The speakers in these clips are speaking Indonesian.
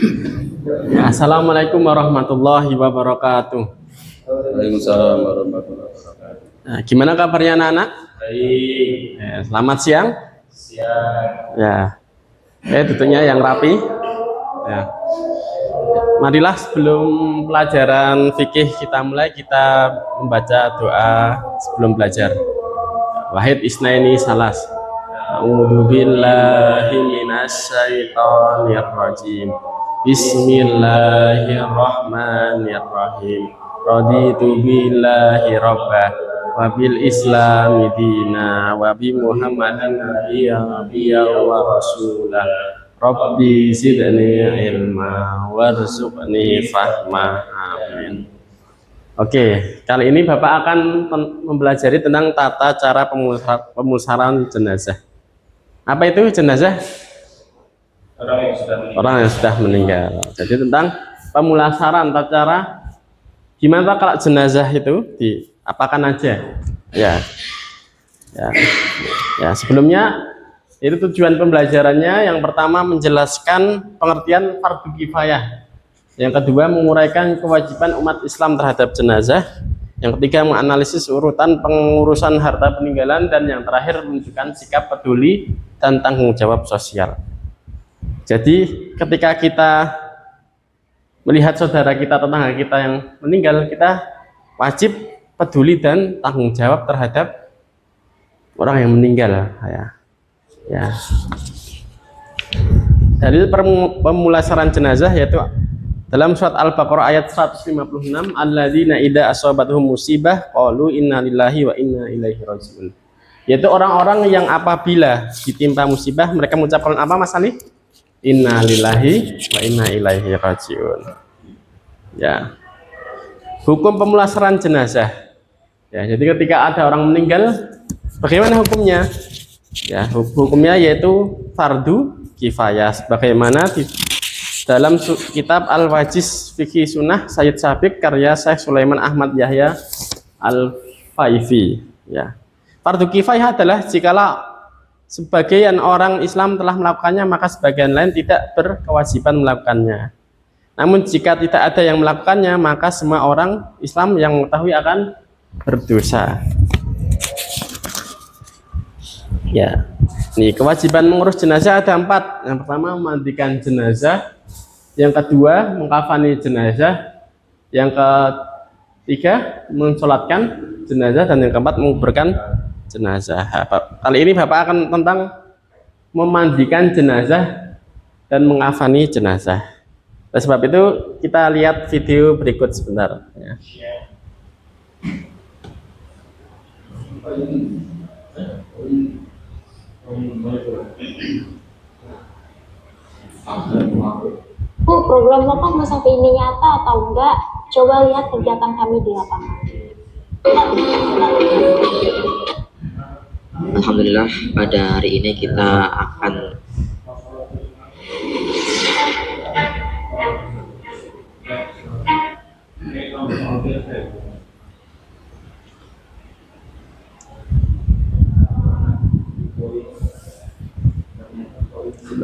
Ya, Assalamualaikum warahmatullahi wabarakatuh. Waalaikumsalam warahmatullahi wabarakatuh. Nah, gimana kabarnya anak-anak? Baik. Ya, selamat siang. Siang. Ya, tentunya yang rapi. Ya. Marilah sebelum pelajaran fikih kita mulai, kita membaca doa sebelum belajar. Wahid isnaini salas. A'udzu billahi minasyaitonir rajim. Bismillahirrahmanirrahim. Raditu billahi rabbah wa bil islami dina wa bi Muhammadin nabiyyan wa rasulah. Rabbi zidni ilma warzuqni fahma. Amin. Oke, kali ini Bapak akan mempelajari tentang tata cara pemulasaran jenazah. Apa itu jenazah? Orang yang sudah meninggal. Jadi tentang pemulasaran tata cara gimana kalau jenazah itu diapakan aja. Ya. Sebelumnya itu tujuan pembelajarannya. Yang pertama menjelaskan pengertian fardu kifayah. Yang kedua menguraikan kewajiban umat Islam terhadap jenazah. Yang ketiga menganalisis urutan pengurusan harta peninggalan, dan yang terakhir menunjukkan sikap peduli dan tanggung jawab sosial. Jadi ketika kita melihat saudara kita, tetangga kita yang meninggal, kita wajib peduli dan tanggung jawab terhadap orang yang meninggal. Ya. Dalil pemulasaran jenazah yaitu dalam surat Al-Baqarah ayat 156, alladzina idza asabatuhum musibah qalu inna lillahi wa inna ilaihi rajiun. Yaitu orang-orang yang apabila ditimpa musibah mereka mengucapkan apa, Mas Ali? Inna lillahi wa inna ilaihi rajiun. Ya. Hukum pemulasaran jenazah. Ya, jadi ketika ada orang meninggal, bagaimana hukumnya? Ya, hukumnya yaitu fardu kifayah, sebagaimana di dalam kitab Al-Wajiz Fikih Sunnah Sayyid Sabiq karya Syekh Sulaiman Ahmad Yahya Al-Faifi. Ya. Fardu kifayah adalah jikalau sebagian orang Islam telah melakukannya, maka sebagian lain tidak berkewajiban melakukannya. Namun jika tidak ada yang melakukannya, maka semua orang Islam yang mengetahui akan berdosa. Ya, nih kewajiban mengurus jenazah ada 4. Yang pertama memandikan jenazah, yang kedua mengkafani jenazah, yang ketiga mensolatkan jenazah, dan yang keempat menguburkan jenazah. Kali ini Bapak akan tentang memandikan jenazah dan mengkafani jenazah. Oleh sebab itu kita lihat video berikut sebentar. Ya. Bu, program Bapak masa ini nyata atau enggak? Coba lihat kegiatan kami di lapangan. Alhamdulillah, pada hari ini kita akan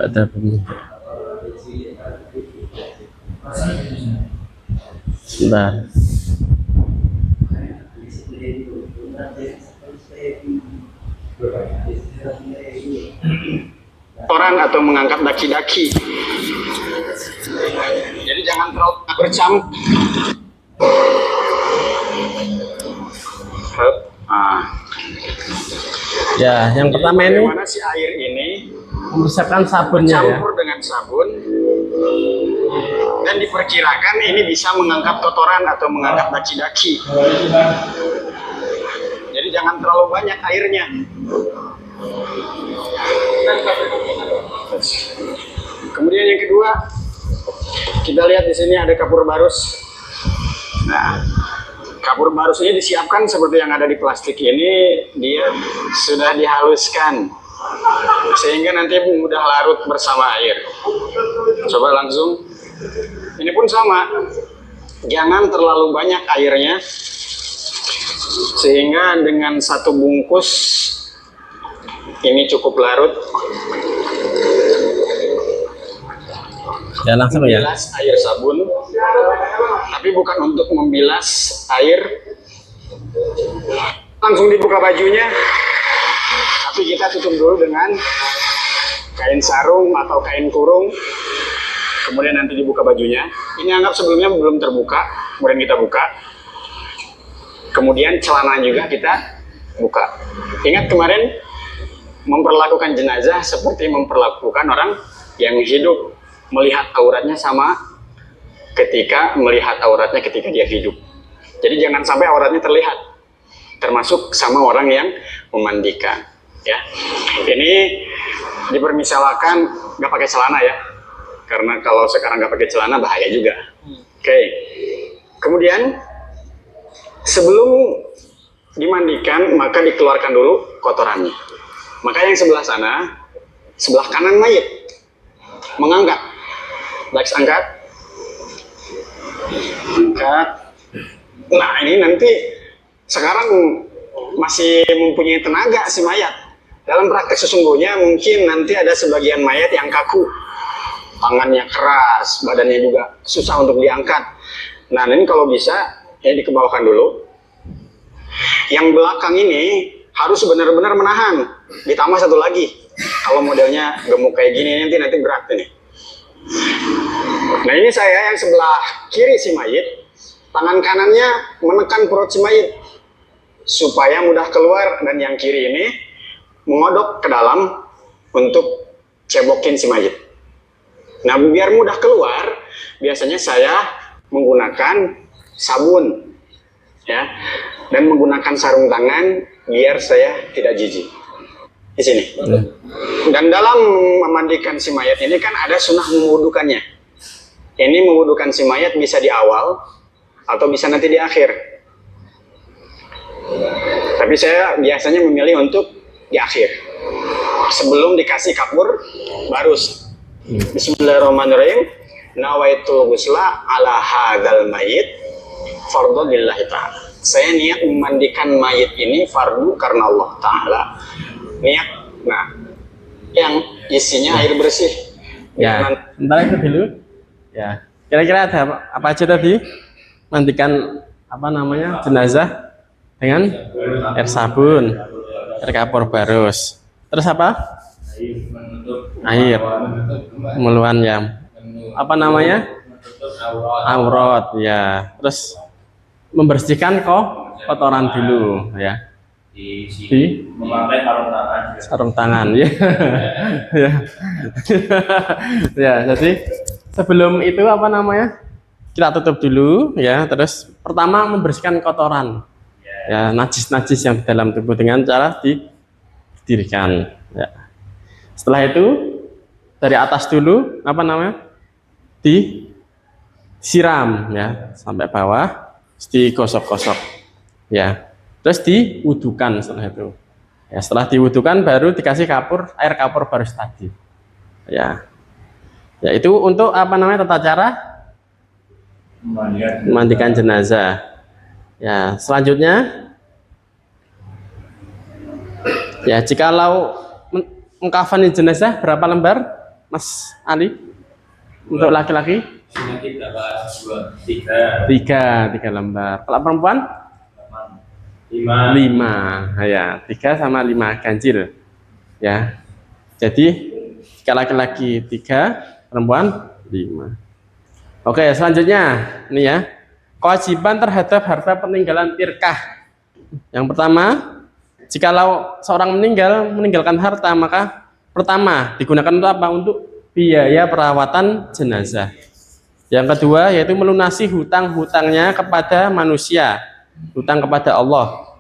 ada bunyi. Sebentar. Orang atau mengangkat daki-daki. Jadi jangan terlalu bercampur. Ya, yang pertama ini bagaimana si air ini mempersiapkan sabunnya ya. campur dengan sabun, dan diperkirakan ini bisa mengangkat kotoran atau mengangkat daki-daki. Jadi jangan terlalu banyak airnya. Kemudian yang kedua, kita lihat di sini ada kapur barus. Nah, kapur barus ini disiapkan seperti yang ada di plastik ini, dia sudah dihaluskan sehingga nanti mudah larut bersama air. Coba langsung. Ini pun sama. Jangan terlalu banyak airnya sehingga dengan satu bungkus ini cukup larut. Ya langsung ya. Membilas air sabun, tapi bukan untuk membilas air langsung dibuka bajunya, tapi kita tutup dulu dengan kain sarung atau kain kurung, kemudian nanti dibuka bajunya. Ini anggap sebelumnya belum terbuka, kemudian kita buka, kemudian celana juga kita buka. Ingat kemarin memperlakukan jenazah seperti memperlakukan orang yang hidup, melihat auratnya sama ketika melihat auratnya ketika dia hidup. Jadi jangan sampai auratnya terlihat, termasuk sama orang yang memandikan. Ya, ini dipermisalkan nggak pakai celana ya, karena kalau sekarang nggak pakai celana bahaya juga. Oke. Kemudian sebelum dimandikan maka dikeluarkan dulu kotorannya. Maka yang sebelah sana, sebelah kanan mayit, mengangkat. Lex angkat. Angkat. Nah ini nanti sekarang masih mempunyai tenaga si mayat. Dalam praktek sesungguhnya mungkin nanti ada sebagian mayat yang kaku, tangannya keras, badannya juga susah untuk diangkat. Nah ini kalau bisa ini dikebawahkan dulu. Yang belakang ini harus benar-benar menahan. Ditambah satu lagi, kalau modelnya gemuk kayak gini nanti berat ini. Nah ini saya yang sebelah kiri si mayit, tangan kanannya menekan perut si mayit supaya mudah keluar, dan yang kiri ini mengodok ke dalam untuk cebokin si mayit. Nah biar mudah keluar, biasanya saya menggunakan sabun ya, dan menggunakan sarung tangan biar saya tidak jijik. Di sini. Dan dalam memandikan si mayat ini kan ada sunnah mewudukannya. Ini mewudukan si mayat bisa di awal atau bisa nanti di akhir. Tapi saya biasanya memilih untuk di akhir, sebelum dikasih kapur barus. Bismillahirrahmanirrahim. Nawaitul ghusla ala hadzal mayit fardhu lillahi ta'ala. Saya niat memandikan mayit ini fardu karena Allah Ta'ala. Niat, nah, yang isinya air bersih. Ya, sebentar itu dulu. Ya, kira-kira ada apa aja tadi? Mandikan apa namanya jenazah dengan air sabun, air kapur barus. Terus apa? Air, meluan ya. Apa namanya? Aurat ya. Terus membersihkan kotoran dulu ya. Di memakai sarung tangan ya. Ya. Ya, jadi sebelum itu apa namanya? Kita tutup dulu ya. Terus pertama membersihkan kotoran. Ya, najis-najis yang di dalam tubuh dengan cara didirikan ya. Setelah itu dari atas dulu apa namanya? Disiram ya sampai bawah, terus digosok-gosok ya. Terus diwudukan setelah itu. Ya, setelah diwudukan baru dikasih kapur, air kapur barus tadi. Ya. Ya itu untuk apa namanya tata cara memandikan jenazah. Ya, selanjutnya ya jikalau mengkafani jenazah berapa lembar, Mas Ali? Untuk laki-laki? Tiga lembar. Kalau perempuan? 5 ya, 3 sama 5 ganjil ya. Jadi jika laki-laki 3, perempuan 5. Oke, selanjutnya ini ya, kewajiban terhadap harta peninggalan tirkah. Yang pertama, jikalau seorang meninggalkan harta, maka pertama digunakan untuk apa? Untuk biaya perawatan jenazah. Yang kedua yaitu melunasi hutang-hutangnya kepada manusia, hutang kepada Allah.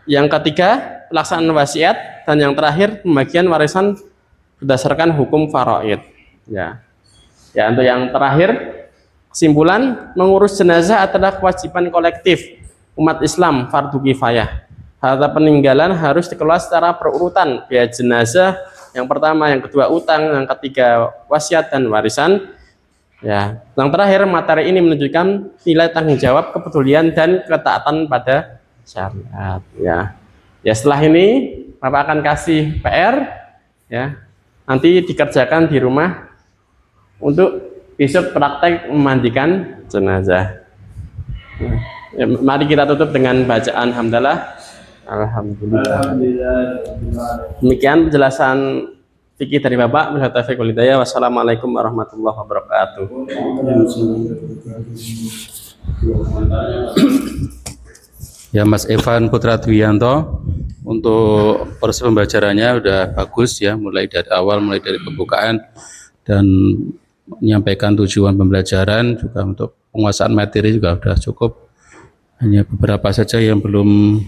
Yang ketiga pelaksanaan wasiat, dan yang terakhir pembagian warisan berdasarkan hukum faraid. Ya, ya untuk yang terakhir kesimpulan, mengurus jenazah adalah kewajiban kolektif umat Islam, fardu kifayah. Harta peninggalan harus dikelola secara berurutan, biaya jenazah yang pertama, yang kedua utang, yang ketiga wasiat dan warisan. Ya, yang terakhir materi ini menunjukkan nilai tanggung jawab, kepedulian dan ketaatan pada syariat. Ya, ya setelah ini Bapak akan kasih PR, ya nanti dikerjakan di rumah untuk besok praktek memandikan jenazah. Ya, mari kita tutup dengan bacaan hamdalah. Alhamdulillah. Demikian penjelasan fikih dari Bapak. Wabillahi taufiq wal hidayah. Wassalamualaikum warahmatullahi wabarakatuh. Ya, Mas Evan Putra Dwianto, untuk proses pembelajarannya udah bagus ya, mulai dari awal, mulai dari pembukaan dan menyampaikan tujuan pembelajaran, juga untuk penguasaan materi juga udah cukup. Hanya beberapa saja yang belum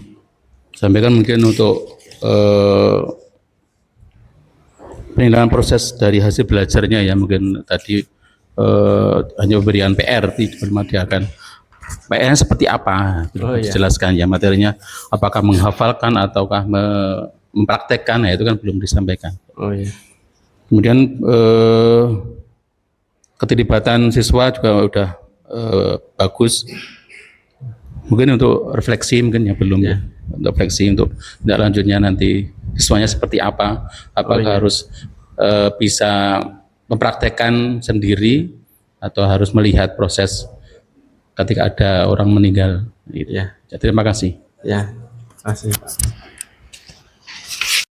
sampaikan, mungkin untuk penilaian proses dari hasil belajarnya ya, mungkin tadi hanya pemberian PR, belum ada PR seperti apa, dijelaskan ya materinya, apakah menghafalkan ataukah mempraktekkan, ya itu kan belum disampaikan. Oh iya. Kemudian keterlibatan siswa juga udah bagus. Mungkin untuk refleksi mungkin ya belum ya. Untuk refleksi untuk tindak lanjutnya nanti siswanya seperti apa, apakah harus bisa mempraktekkan sendiri atau harus melihat proses ketika ada orang meninggal gitu. Ya. Jadi terima kasih. Ya. Terima kasih, Pak.